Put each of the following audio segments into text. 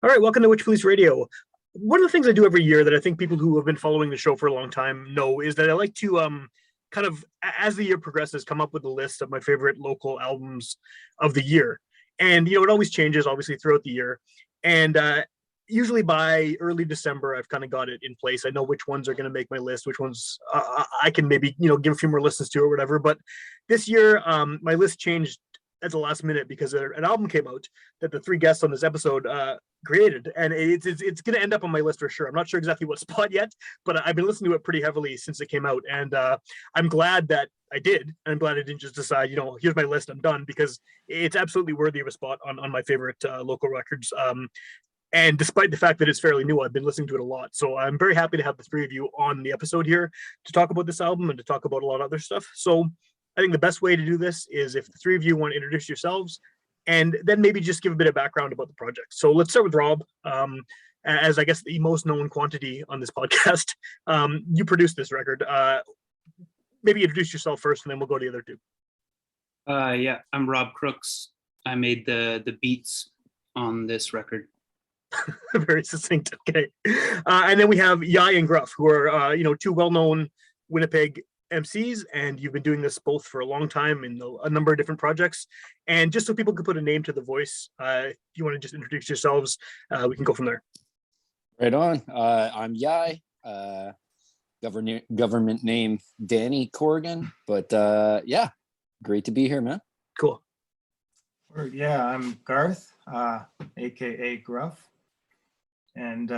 All right, welcome to Witchpolice Radio. One of the things I do every year that I think people who have been following the show for a long time know is that I like to kind of as the year progresses come up with a list of my favorite local albums of the year. And it always changes obviously throughout the year. And usually by early December I've kind of got it in place. I know which ones are going to make my list, which ones I can maybe give a few more listens to or whatever. But this year my list changed at the last minute because an album came out that the three guests on this episode created, and it's going to end up on my list for sure. I'm not sure exactly what spot yet, but I've been listening to it pretty heavily since it came out, and I'm glad that I did, and I'm glad I didn't just decide, here's my list, I'm done, because it's absolutely worthy of a spot on my favorite local records. And despite the fact that it's fairly new, I've been listening to it a lot. So I'm very happy to have the three of you on the episode here to talk about this album and to talk about a lot of other stuff. So I think the best way to do this is if the three of you want to introduce yourselves and then maybe just give a bit of background about the project. So let's start with Rob, as I guess the most known quantity on this podcast. You produced this record. Maybe introduce yourself first and then we'll go to the other two. Yeah, I'm Rob Crooks. I made the beats on this record. Very succinct. Okay. And then we have Yai and Gruf, who are, two well-known Winnipeg MCs, and you've been doing this both for a long time in a number of different projects. And just so people can put a name to the voice, if you want to just introduce yourselves, we can go from there. Right on. I'm Yai. Government name Danny Corrigan, but yeah, great to be here, man. Cool. Yeah, I'm Garth, aka Gruf, and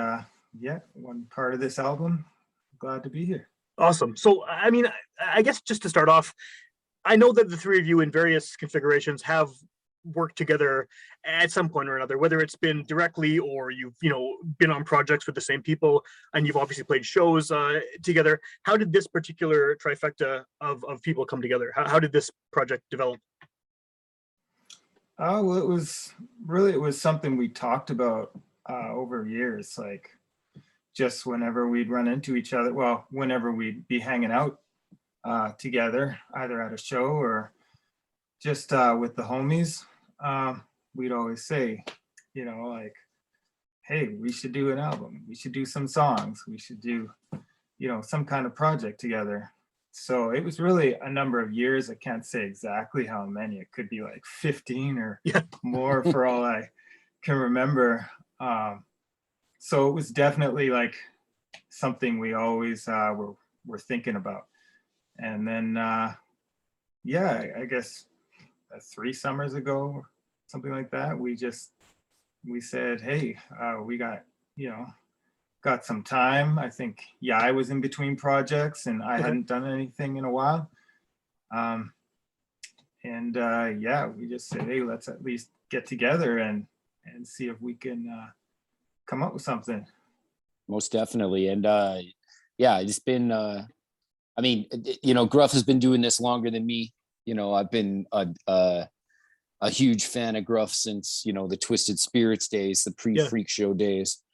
yeah, one part of this album. Glad to be here. Awesome. So, I mean, I guess just to start off, I know that the three of you in various configurations have worked together at some point or another, whether it's been directly or you've, been on projects with the same people, and you've obviously played shows together. How did this particular trifecta of people come together? How did this project develop? Oh, well, it was something we talked about over years, like just whenever we'd run into each other, whenever we'd be hanging out together, either at a show or just with the homies, we'd always say, like, hey, we should do an album. We should do some songs. We should do, some kind of project together. So it was really a number of years. I can't say exactly how many. It could be like 15 or more for all I can remember. So it was definitely like something we always were thinking about. And then, yeah, I guess 3 summers ago, something like that, we said, hey, we got some time. I think Yai was in between projects and I hadn't done anything in a while. Yeah, we just said, hey, let's at least get together and see if we can come up with something. Most definitely. And yeah, it's been Gruf has been doing this longer than me. I've been a huge fan of Gruf since the Twisted Spirits days, the pre-Freak Show days,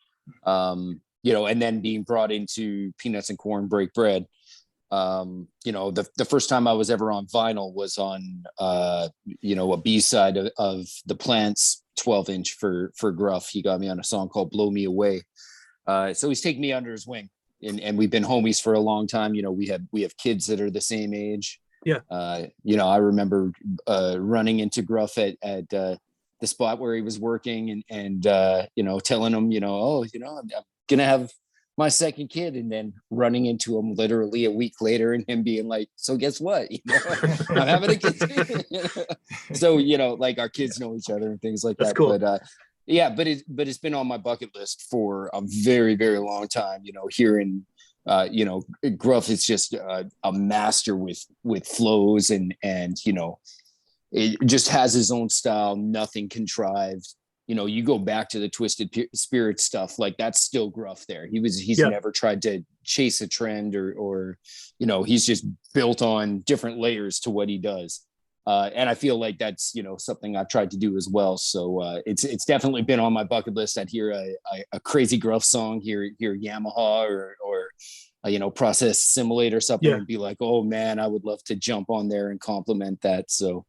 and then being brought into Peanuts and Corn Break Bread. The first time I was ever on vinyl was on a B-side of the Plants 12-inch for Gruf. He got me on a song called Blow Me Away. So he's taken me under his wing, and we've been homies for a long time. We have kids that are the same age. Yeah. I remember running into Gruf at the spot where he was working and telling him, I'm gonna have my second kid, and then running into him literally a week later and him being like, so guess what? I'm having a kid. So, like our kids know each other and things like that. Cool. But yeah, but it's been on my bucket list for a very, very long time, hearing Gruf is just a master with flows and it just has his own style, nothing contrived. You go back to the Twisted Spirit stuff, like that's still Gruf there. He's never tried to chase a trend or he's just built on different layers to what he does. And I feel like that's, something I've tried to do as well. So it's definitely been on my bucket list. I'd hear a crazy Gruf song, hear Yamaha or Process Simulate or something and be like, oh man, I would love to jump on there and compliment that. So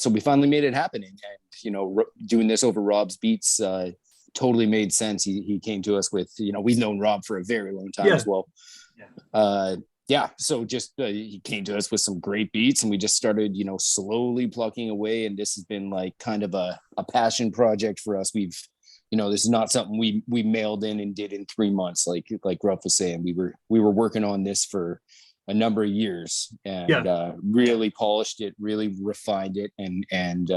we finally made it happen. And doing this over Rob's beats, totally made sense. He came to us with, we've known Rob for a very long time as well. So just he came to us with some great beats, and we just started, slowly plucking away. And this has been like kind of a passion project for us. We've, this is not something we mailed in and did in 3 months. Like Gruf was saying, we were working on this for a number of years, and really polished it, really refined it, and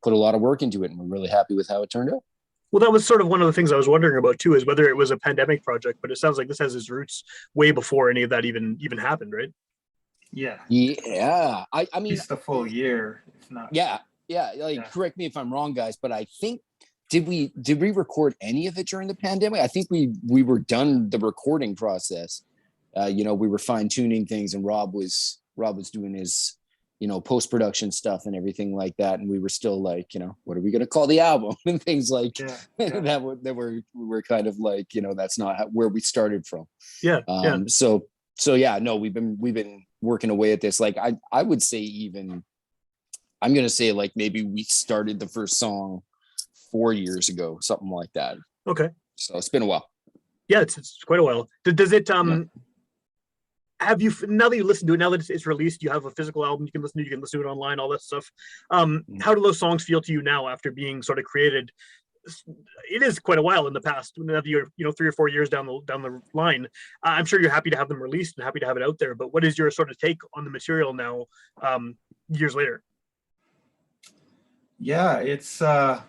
put a lot of work into it. And we're really happy with how it turned out. Well, that was sort of one of the things I was wondering about too, is whether it was a pandemic project, but it sounds like this has its roots way before any of that even happened, right? Yeah. I mean, it's the full year, if not. Correct me if I'm wrong, guys, but I think, did we record any of it during the pandemic? I think we were done the recording process. We were fine tuning things, and Rob was doing his, post-production stuff and everything like that. And we were still like, what are we going to call the album and things like that were kind of like, that's not where we started from. We've been working away at this. Like, I would say even, I'm going to say like maybe we started the first song 4 years ago, something like that. Okay. So it's been a while. Yeah, it's quite a while. Does it, have you, now that you listen to it, now that it's released, you have a physical album you can listen to it online, all that stuff. How do those songs feel to you now after being sort of created? It is quite a while in the past, whenever you're 3 or 4 years down the line. I'm sure you're happy to have them released and happy to have it out there, but what is your sort of take on the material now, years later? Yeah, it's I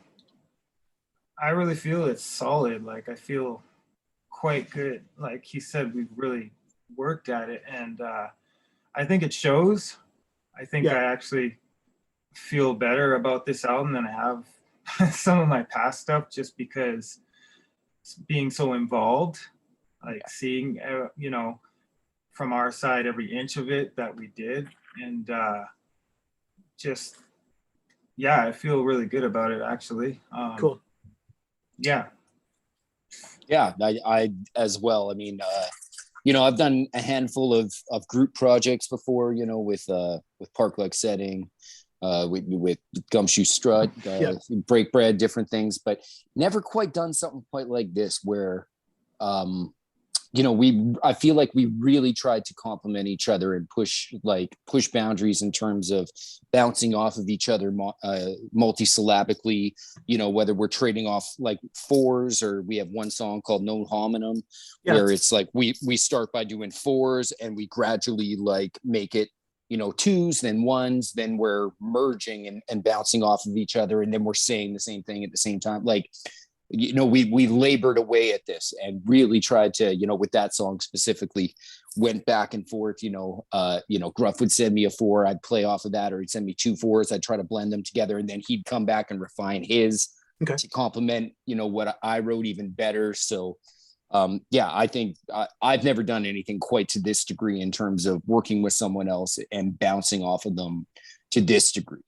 really feel it's solid. Like, I feel quite good. Like he said, we've really worked at it, and I think it shows. I think I actually feel better about this album than I have some of my past stuff, just because being so involved, like seeing from our side every inch of it that we did, and I feel really good about it, actually. Cool. I as well. I mean, I've done a handful of group projects before, with Park-like Setting, with Gumshoe Strut, Break Bread, different things, but never quite done something quite like this where, I feel like we really tried to complement each other and push boundaries in terms of bouncing off of each other multisyllabically, whether we're trading off like fours, or we have one song called No Hominum, where it's like we start by doing fours and we gradually like make it, twos, then ones, then we're merging and bouncing off of each other, and then we're saying the same thing at the same time. Like, we labored away at this and really tried to, with that song specifically, went back and forth. Gruf would send me a 4, I'd play off of that, or he'd send me 2 4s, I'd try to blend them together, and then he'd come back and refine his to complement, what I wrote even better. So I think I've never done anything quite to this degree in terms of working with someone else and bouncing off of them to this degree.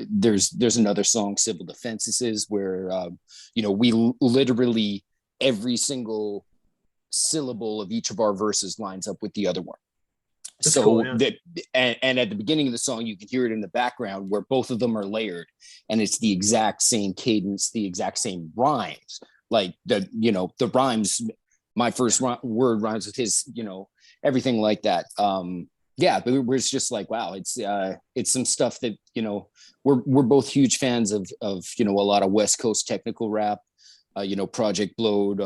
There's another song, Civil Defenses, where we literally every single syllable of each of our verses lines up with the other one. That's so cool, that and at the beginning of the song you can hear it in the background where both of them are layered, and it's the exact same cadence, the exact same rhymes. Like the rhymes, my first word rhymes with his, everything like that. But we're just like, wow, it's some stuff that, we're both huge fans of, a lot of West Coast technical rap, Project Blowed,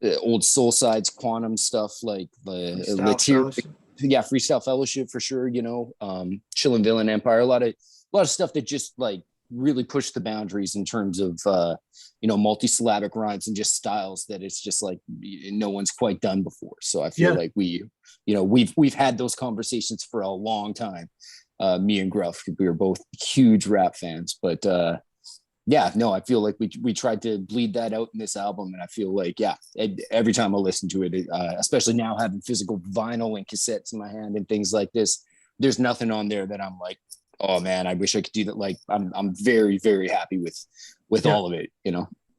old Soul Sides, Quantum stuff, like the Freestyle Fellowship for sure, Chillin' Villain Empire, a lot of stuff that just like really pushed the boundaries in terms of multi-syllabic rhymes and just styles that it's just like no one's quite done before. So I feel like we've had those conversations for a long time, me and Gruf. We were both huge rap fans, but I feel like we tried to bleed that out in this album, and I feel like every time I listen to it, especially now having physical vinyl and cassettes in my hand and things like this, there's nothing on there that I'm like, oh man, I wish I could do that. Like I'm very, very happy with all of it,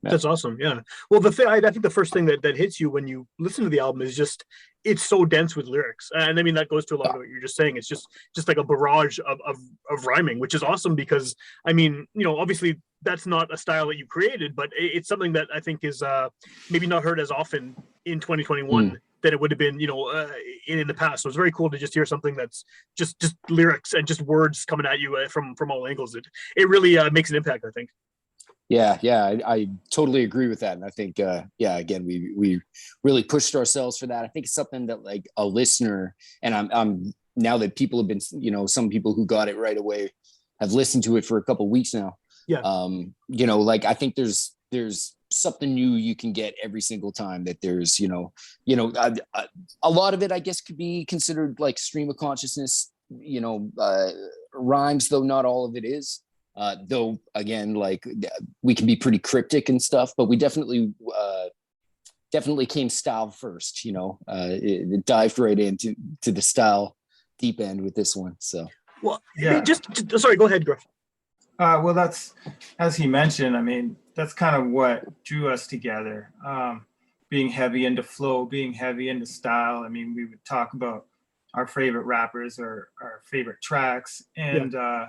That's awesome. Yeah. Well, I think the first thing that hits you when you listen to the album is just, it's so dense with lyrics. And I mean, that goes to a lot of what you're just saying. It's just like a barrage of rhyming, which is awesome because, I mean, obviously that's not a style that you created, but it's something that I think is maybe not heard as often in 2021 than it would have been, in the past. So it's very cool to just hear something that's just lyrics and just words coming at you from all angles. It really makes an impact, I think. Yeah, I totally agree with that. And I think, again, we really pushed ourselves for that. I think it's something that like a listener, and I'm now that people have been, some people who got it right away have listened to it for a couple of weeks now. Yeah. Like I think there's something new you can get every single time that there's, a lot of it, I guess, could be considered like stream of consciousness, rhymes, though not all of it is. Though again, like we can be pretty cryptic and stuff, but we definitely came style first, it dived right into the style deep end with this one. So, well, yeah. Sorry, go ahead, Gruf. Well, that's, as he mentioned, I mean, that's kind of what drew us together. Being heavy into flow, being heavy into style. I mean, we would talk about our favorite rappers or our favorite tracks. And so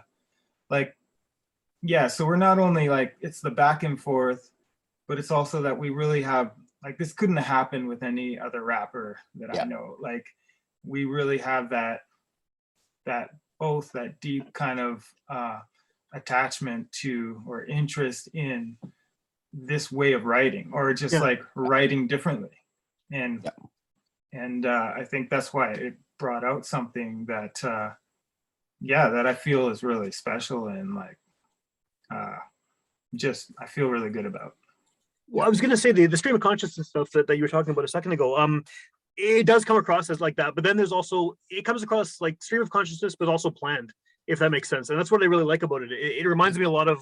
we're not only like, it's the back and forth, but it's also that we really have, like, this couldn't have happened with any other rapper that I know. Like, we really have that deep kind of attachment to or interest in this way of writing, or just like writing differently. And I think that's why it brought out something that that I feel is really special, and like I feel really good about. Well, I was gonna say the stream of consciousness stuff that you were talking about a second ago. It does come across as like that, but then it comes across like stream of consciousness, but also planned, if that makes sense. And that's what I really like about it. It reminds me a lot of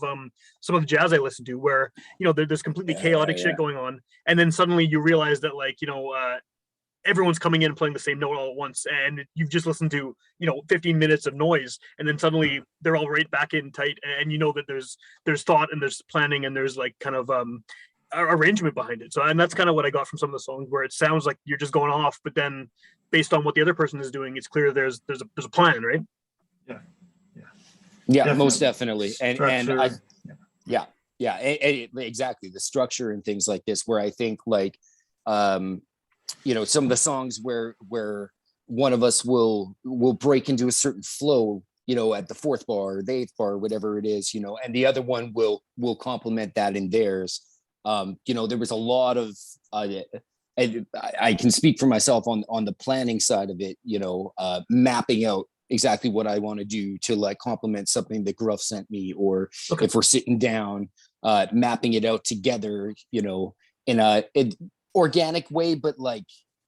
some of the jazz I listen to, where there's completely chaotic shit going on, and then suddenly you realize that everyone's coming in and playing the same note all at once, and you've just listened to 15 minutes of noise, and then suddenly they're all right back in tight, and that there's thought and there's planning and there's like kind of arrangement behind it. So, and that's kind of what I got from some of the songs, where it sounds like you're just going off, but then based on what the other person is doing, it's clear there's a plan, right? Yeah, definitely. Most definitely. Exactly, the structure and things like this, where I think like some of the songs where one of us will break into a certain flow, at the fourth bar or the eighth bar, whatever it is, and the other one will complement that in theirs. There was a lot of I can speak for myself on the planning side of it, mapping out exactly what I want to do to like complement something that Gruf sent me, or if we're sitting down, mapping it out together, in an organic way, but like,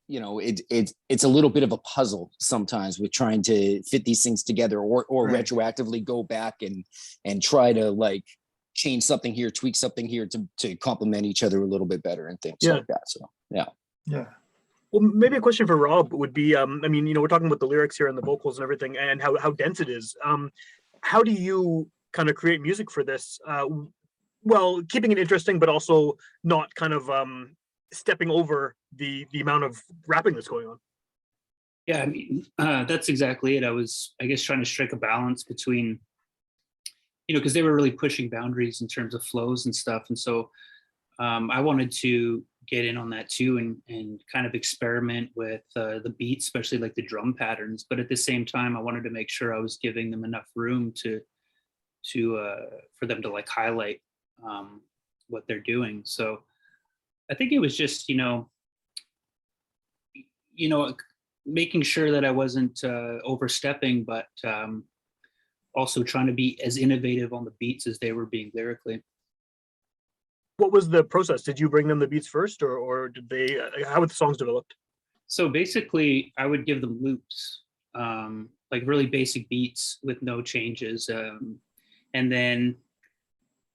it's a little bit of a puzzle sometimes with trying to fit these things together, or retroactively go back and try to like change something here, tweak something here to complement each other a little bit better and things like that. So, yeah. Well, maybe a question for Rob would be, we're talking about the lyrics here and the vocals and everything, and how dense it is. How do you kind of create music for this? Well, keeping it interesting, but also not kind of stepping over the amount of rapping that's going on. Yeah, I mean, that's exactly it. I was, I guess, trying to strike a balance between, because they were really pushing boundaries in terms of flows and stuff. And so I wanted to get in on that too, and kind of experiment with the beats, especially like the drum patterns. But at the same time, I wanted to make sure I was giving them enough room to for them to like highlight what they're doing. So I think it was just, making sure that I wasn't overstepping, but also trying to be as innovative on the beats as they were being lyrically. What was the process? Did you bring them the beats first, or did they? How were the songs developed? So basically, I would give them loops, like really basic beats with no changes, and then,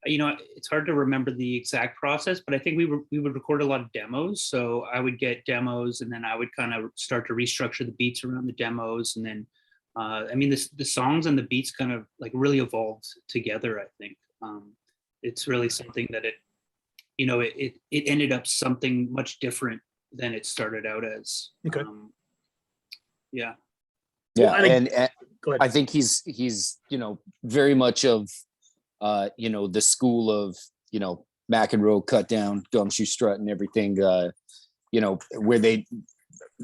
it's hard to remember the exact process, but I think we would record a lot of demos. So I would get demos, and then I would kind of start to restructure the beats around the demos, and then, the songs and the beats kind of like really evolved together. I think it's really something that it ended up something much different than it started out as. Okay. Yeah. Yeah, and I think he's very much of you know, the school of, you know, McEnroe, cut down, gumshoe strut and everything, you know, where they,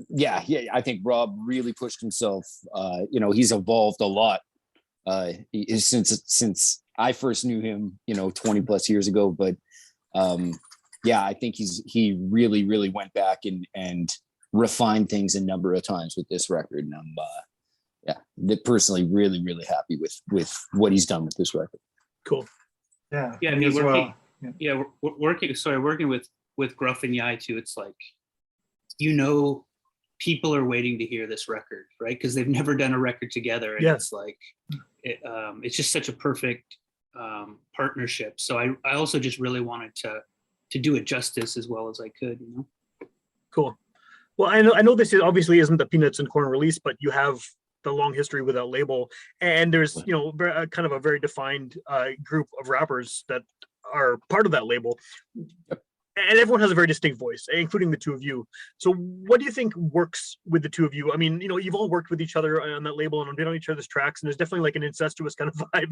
yeah, I think Rob really pushed himself. You know, he's evolved a lot since I first knew him, you know, 20 plus years ago. But yeah, I think he really went back and refined things a number of times with this record. And I'm personally really happy with what he's done with this record. Cool. Yeah. Yeah, I me mean, as working, well. working with Gruf and Yai too, it's like, you know, people are waiting to hear this record, right? Because they've never done a record together, and it's like, it's just such a perfect partnership. So I also just really wanted to do it justice as well as I could, you know. Cool. Well, I know this obviously isn't the Peanuts and Corn release, but you have the long history with that label, and there's, you know, kind of a very defined group of rappers that are part of that label. And everyone has a very distinct voice, including the two of you. So what do you think works with the two of you? I mean, you know, you've all worked with each other on that label and been on each other's tracks, and there's definitely like an incestuous kind of vibe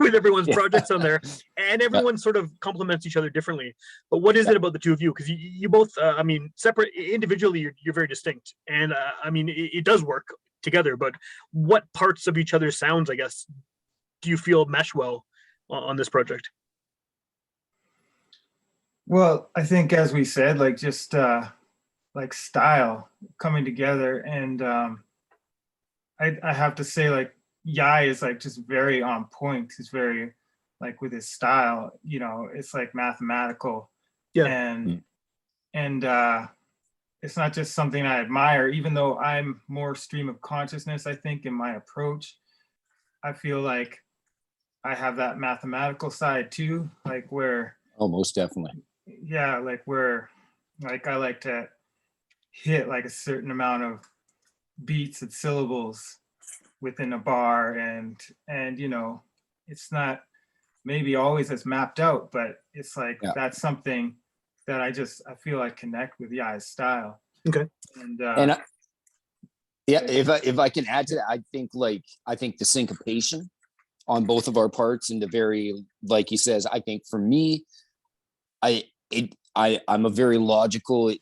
with everyone's projects on there, and everyone sort of complements each other differently. But what is it about the two of you? Because you both, I mean, separate individually, you're very distinct, and I mean, it does work together. But what parts of each other's sounds, I guess, do you feel mesh well on this project? Well, I think, as we said, like, just like style coming together, and I have to say, like, Yai is like just very on point. He's very, like, with his style, you know, it's like mathematical. Yeah. And it's not just something I admire, even though I'm more stream of consciousness, I think, in my approach. I feel like I have that mathematical side too, like, where, Oh, most definitely. yeah, like, where, like, I like to hit like a certain amount of beats and syllables within a bar, and you know, it's not maybe always as mapped out, but it's like, that's something that I feel I connect with Yai's style. Okay. And yeah, if I can add to that, I think the syncopation on both of our parts, and the very, like he says, I think for me, I'm a very logical,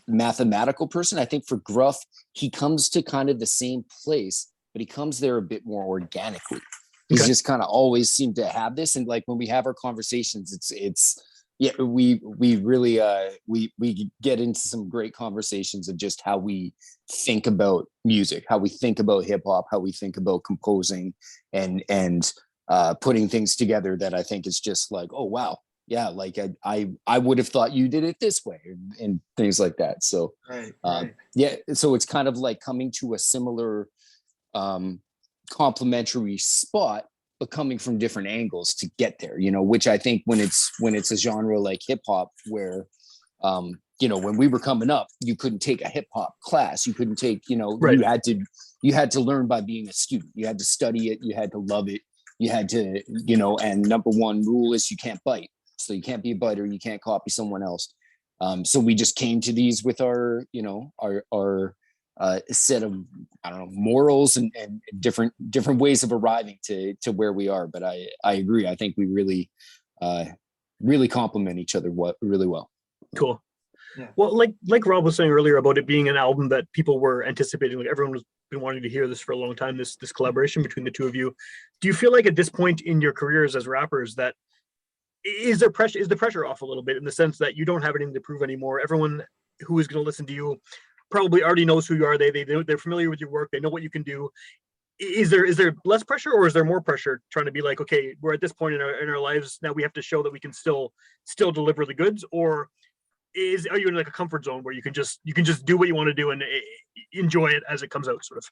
mathematical person. I think for Gruf, he comes to kind of the same place, but he comes there a bit more organically. He's just kind of always seemed to have this, and like when we have our conversations, it's yeah, we really we get into some great conversations of just how we think about music, how we think about hip hop, how we think about composing, and putting things together, that I think is just like, oh wow, yeah, like I would have thought you did it this way, and things like that. So right. yeah, so it's kind of like coming to a similar complementary spot, but coming from different angles to get there, you know, which I think when it's a genre like hip hop, where you know, when we were coming up, you couldn't take a hip hop class, you couldn't take, you know, you had to learn by being a student, you had to study it, you had to love it, you had to, you know, and number one rule is you can't bite. So you can't be a biter, you can't copy someone else. So we just came to these with our, you know, our set of, I don't know, morals and different ways of arriving to where we are. But I agree. I think we really complement each other really well. Cool. Yeah. Well, like Rob was saying earlier about it being an album that people were anticipating, like everyone has been wanting to hear this for a long time, this collaboration between the two of you. Do you feel like at this point in your careers as rappers that is the pressure off a little bit, in the sense that you don't have anything to prove anymore? Everyone who is going to listen to you probably already knows who you are. They're familiar with your work. They know what you can do. Is there less pressure, or is there more pressure trying to be like, okay, we're at this point in our lives now, we have to show that we can still deliver the goods? Or are you in like a comfort zone where you can just do what you want to do and enjoy it as it comes out, sort of?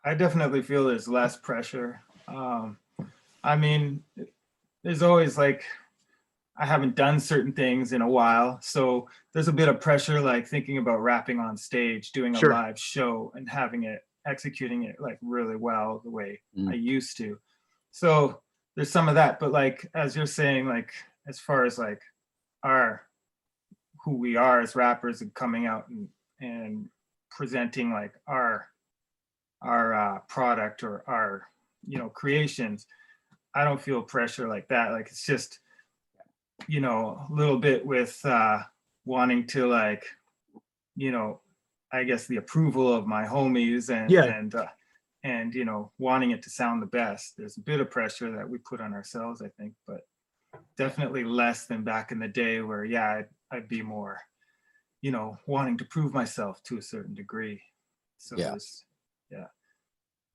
I definitely feel there's less pressure. I mean, there's always like, I haven't done certain things in a while, so there's a bit of pressure, like thinking about rapping on stage, doing a live show, and executing it like really well the way I used to. So there's some of that, but like, as you're saying, like, as far as like who we are as rappers, and coming out and presenting like our product, or our, you know, creations, I don't feel pressure like that. Like it's just, you know, a little bit with wanting to like, you know, I guess the approval of my homies and you know, wanting it to sound the best. There's a bit of pressure that we put on ourselves, I think, but definitely less than back in the day where, yeah, I'd be more, you know, wanting to prove myself to a certain degree. So Yeah. there's, yeah.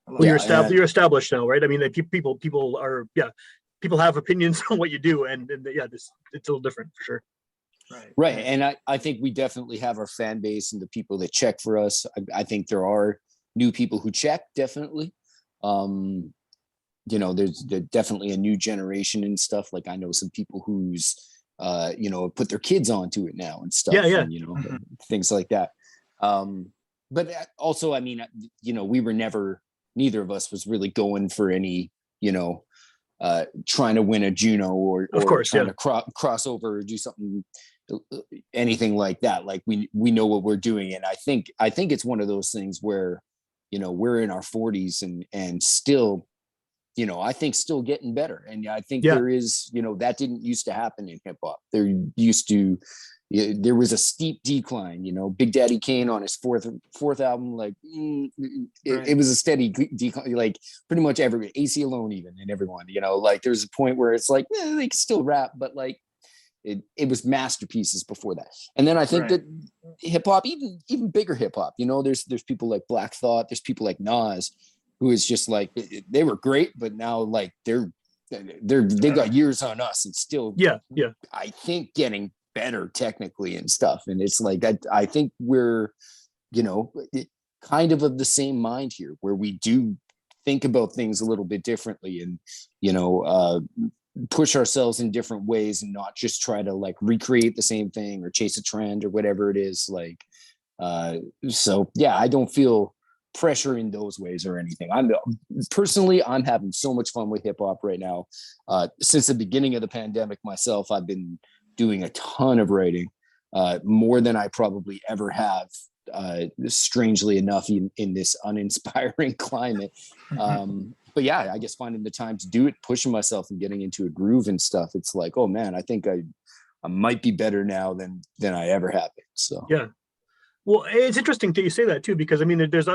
Well, you're Yeah, established. and You're established now, right? I mean, like, people are, yeah, people have opinions on what you do, and yeah, it's a little different for sure. right. And I think we definitely have our fan base and the people that check for us. I think there are new people who check, definitely. You know, there's definitely a new generation and stuff. Like I know some people who's, you know, put their kids onto it now and stuff. Yeah, yeah. And, you know, things like that. But also, I mean, you know, we were never, neither of us was really going for any, you know, trying to win a Juno or Of course, trying yeah. to cross over or do something, anything like that. Like we know what we're doing. And I think it's one of those things where, you know, we're in our 40s and still, you know, I think still getting better. And I think Yeah. there is, you know, that didn't used to happen in hip hop. There was a steep decline, you know. Big Daddy Kane on his fourth album, like it was a steady decline, like pretty much every AC Alone, even, and everyone, you know, like there's a point where it's like they can still rap, but like it was masterpieces before that. And then I think that hip hop, even bigger hip hop, you know, there's people like Black Thought, there's people like Nas, who is just like, they were great, but now like they got years on us and still, I think getting better technically and stuff. And it's like, I think we're, you know, kind of the same mind here, where we do think about things a little bit differently and, you know, push ourselves in different ways and not just try to like recreate the same thing or chase a trend or whatever it is. Like, so yeah, I don't feel pressure in those ways or anything. I'm having so much fun with hip hop right now. Since the beginning of the pandemic myself, I've been doing a ton of writing, more than I probably ever have, strangely enough, in this uninspiring climate. But yeah, I guess finding the time to do it, pushing myself and getting into a groove and stuff. It's like, oh man, I think I might be better now than I ever have been. So yeah. Well, it's interesting that you say that too, because I mean, there's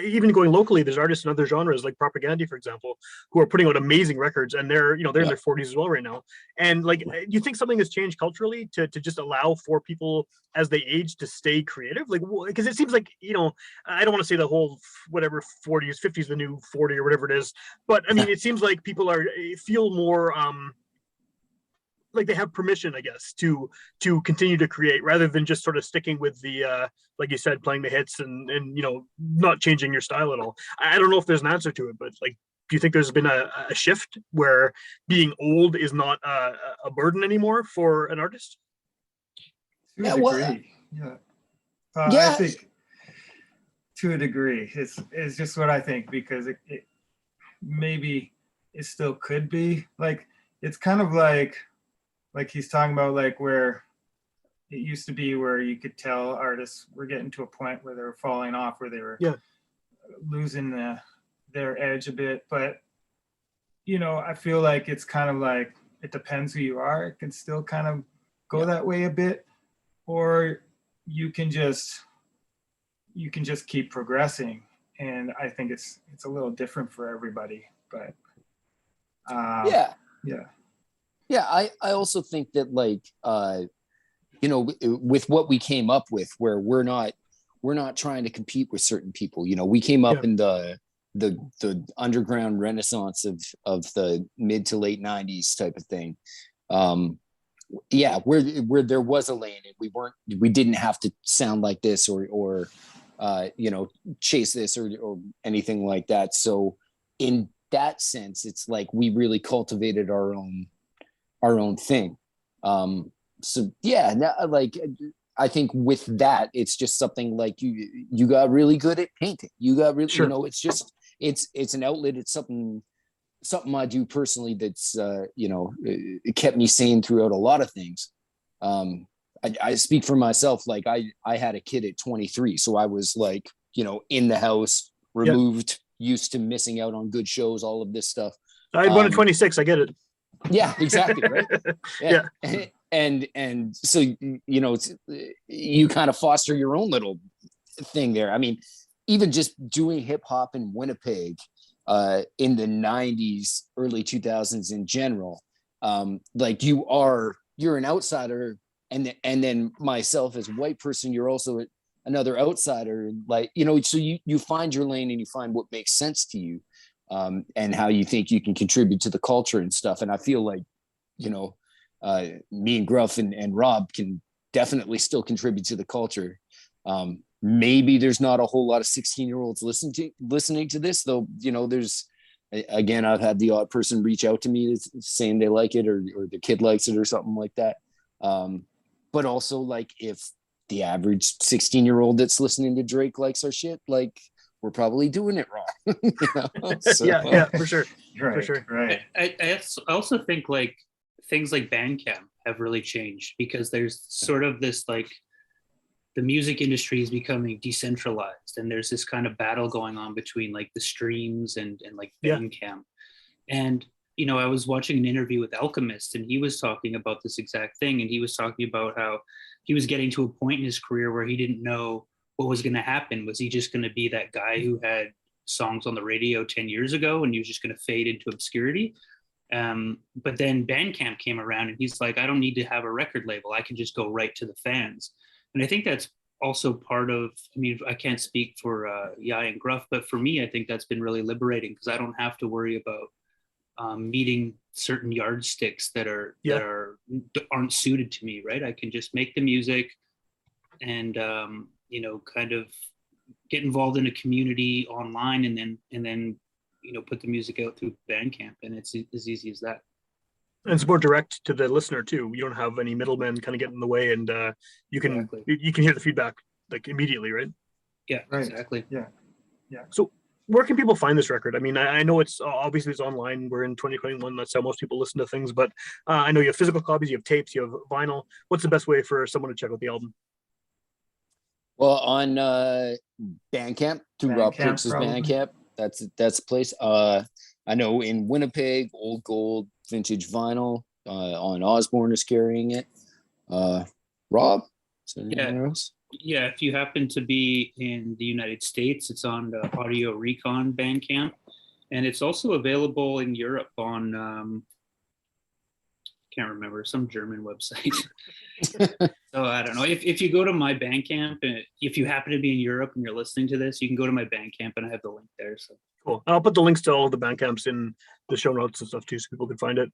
even going locally, there's artists in other genres like Propaganda, for example, who are putting out amazing records, and they're in their 40s as well right now. And like, do you think something has changed culturally to just allow for people as they age to stay creative? Like, because it seems like, you know, I don't want to say the whole whatever 40s, 50s, the new 40 or whatever it is, but I mean, it seems like people feel more like they have permission, I guess, to continue to create rather than just sort of sticking with the like you said, playing the hits and you know, not changing your style at all. I don't know if there's an answer to it, but like, do you think there's been a shift where being old is not a burden anymore for an artist? To a degree, I think to a degree, it's just what I think, because it maybe it still could be like, it's kind of like he's talking about, like where it used to be where you could tell artists were getting to a point where they were falling off, where they were losing their edge a bit. But, you know, I feel like it's kind of like, it depends who you are. It can still kind of go that way a bit, or you can just keep progressing. And I think it's a little different for everybody, but yeah, I also think that, like, you know, with what we came up with, where we're not trying to compete with certain people. You know, we came up in the underground renaissance of the mid to late 90s type of thing. Where there was a lane, and we didn't have to sound like this or you know, chase this or anything like that. So in that sense, it's like we really cultivated our own thing. So yeah, like, I think with that, it's just something like you got really good at painting. You got really, you know, it's just, it's an outlet. It's something I do personally that's, you know, it kept me sane throughout a lot of things. I speak for myself. Like I had a kid at 23. So I was like, you know, in the house, removed, used to missing out on good shows, all of this stuff. I had one at 26. I get it. Yeah, exactly. Right. Yeah. And so, you know, you kind of foster your own little thing there. I mean, even just doing hip hop in Winnipeg in the 90s, early 2000s in general, like you're an outsider, and then myself as a white person, you're also another outsider, like, you know, so you find your lane and you find what makes sense to you, and how you think you can contribute to the culture and stuff. And I feel like, you know, me and Gruf and Rob can definitely still contribute to the culture. Maybe there's not a whole lot of 16-year-olds listening to this, though. You know, there's, again, I've had the odd person reach out to me saying they like it, or the kid likes it or something like that. But also, like, if the average 16-year-old that's listening to Drake likes our shit, like, we're probably doing it wrong. You know? So, yeah, for sure. Right, For sure. right. I also think like things like Bandcamp have really changed, because there's sort of this, like, the music industry is becoming decentralized, and there's this kind of battle going on between like the streams and like Bandcamp. And, you know, I was watching an interview with Alchemist, and he was talking about this exact thing. And he was talking about how he was getting to a point in his career where he didn't know what was going to happen. Was he just going to be that guy who had songs on the radio 10 years ago and he was just going to fade into obscurity? But then Bandcamp came around, and he's like, I don't need to have a record label. I can just go right to the fans. And I think that's also part of, I mean, I can't speak for Yai and Gruf, but for me, I think that's been really liberating, because I don't have to worry about meeting certain yardsticks that aren't suited to me, right? I can just make the music and, you know, kind of get involved in a community online, and then, you know, put the music out through Bandcamp, and it's as easy as that. And it's more direct to the listener too. You don't have any middlemen kind of get in the way, and you can Exactly. you can hear the feedback like immediately, right? Yeah, Right. exactly. Yeah. So where can people find this record? I mean, I know it's obviously it's online. We're in 2021. That's how most people listen to things. But I know you have physical copies, you have tapes, you have vinyl. What's the best way for someone to check out the album? well, on Bandcamp, through Rob Bandcamp, Crooks' probably. Bandcamp, that's the place. I know in Winnipeg, Old Gold Vintage Vinyl, on Osborne is carrying it. Rob, is there anywhere else? Yeah, if you happen to be in the United States, it's on the Audio Recon Bandcamp, and it's also available in Europe on can't remember, some German website. So I don't know. If you go to my Bandcamp, if you happen to be in Europe and you're listening to this, you can go to my Bandcamp, and I have the link there. So Cool. I'll put the links to all of the Bandcamps in the show notes and stuff too, so people can find it.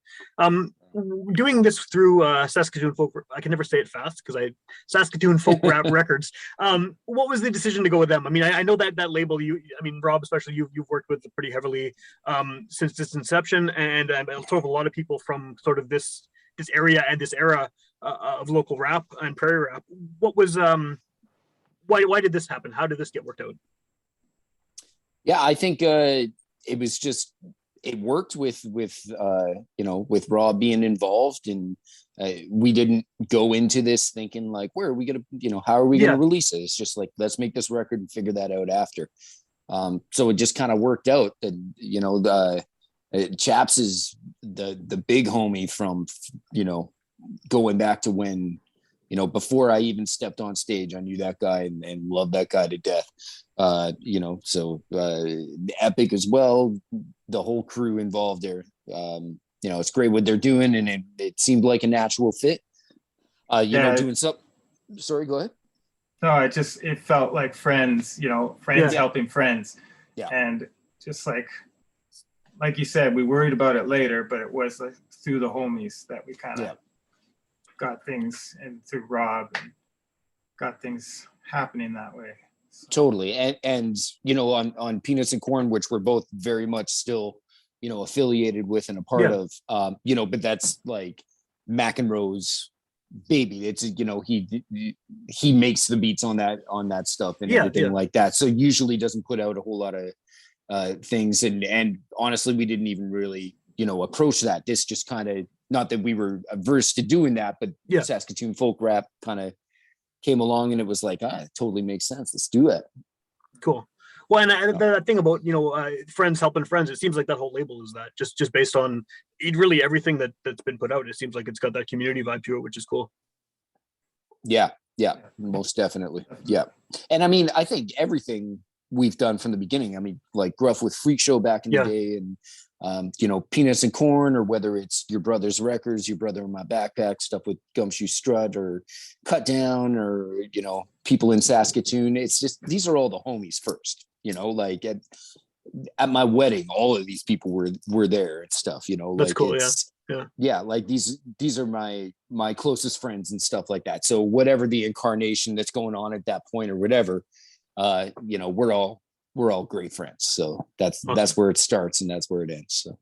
Doing this through Saskatoon Folk, I can never say it fast because Saskatoon Folk Rap Records. What was the decision to go with them? I mean, I know that label. I mean, Rob, especially you've worked with pretty heavily since its inception, and sort of a lot of people from sort of this area and this era of local rap and prairie rap. What was why did this happen? How did this get worked out? Yeah, I think it was just, it worked with you know, with Rob being involved, and we didn't go into this thinking like, where are we gonna, you know, how are we gonna release it? It's just like, let's make this record and figure that out after. So it just kind of worked out. And, you know, Chaps is the big homie from, you know, going back to when, you know, before I even stepped on stage, I knew that guy and loved that guy to death. You know, so Epic as well, the whole crew involved there. You know, it's great what they're doing, and it seemed like a natural fit. You know, doing something. Sorry, go ahead. No, it felt like friends, you know, friends helping friends. Yeah. And just like you said, we worried about it later, but it was like through the homies that we kind of got things, and through Rob, and got things happening that way. So. Totally. And you know, on Peanuts and Corn, which we're both very much still, you know, affiliated with and a part of, you know, but that's like McEnroe's baby. It's, you know, he makes the beats on that stuff and everything like that. So usually doesn't put out a whole lot of things. And honestly, we didn't even really, you know, approach that. This just kind of, not that we were averse to doing that, but Saskatoon folk rap kind of came along, and it was like, it totally makes sense. Let's do it. Cool. Well, and that thing about friends helping friends, it seems like that whole label is that just based on really everything that's been put out. It seems like it's got that community vibe to it, which is cool. Yeah, most definitely. Yeah. And I mean, I think everything we've done from the beginning, I mean, like Gruf with Freak Show back in the day, and Peanuts and Corn, or whether it's Your Brother's Records, Your Brother in My Backpack, stuff with Gumshoe Strut, or Cut Down, or People in Saskatoon. It's just, these are all the homies first, like at my wedding, all of these people were there and stuff, That's like cool. yeah, like these are my closest friends and stuff like that. So whatever the incarnation that's going on at that point or whatever, we're all great friends. So that's where it starts and that's where it ends. So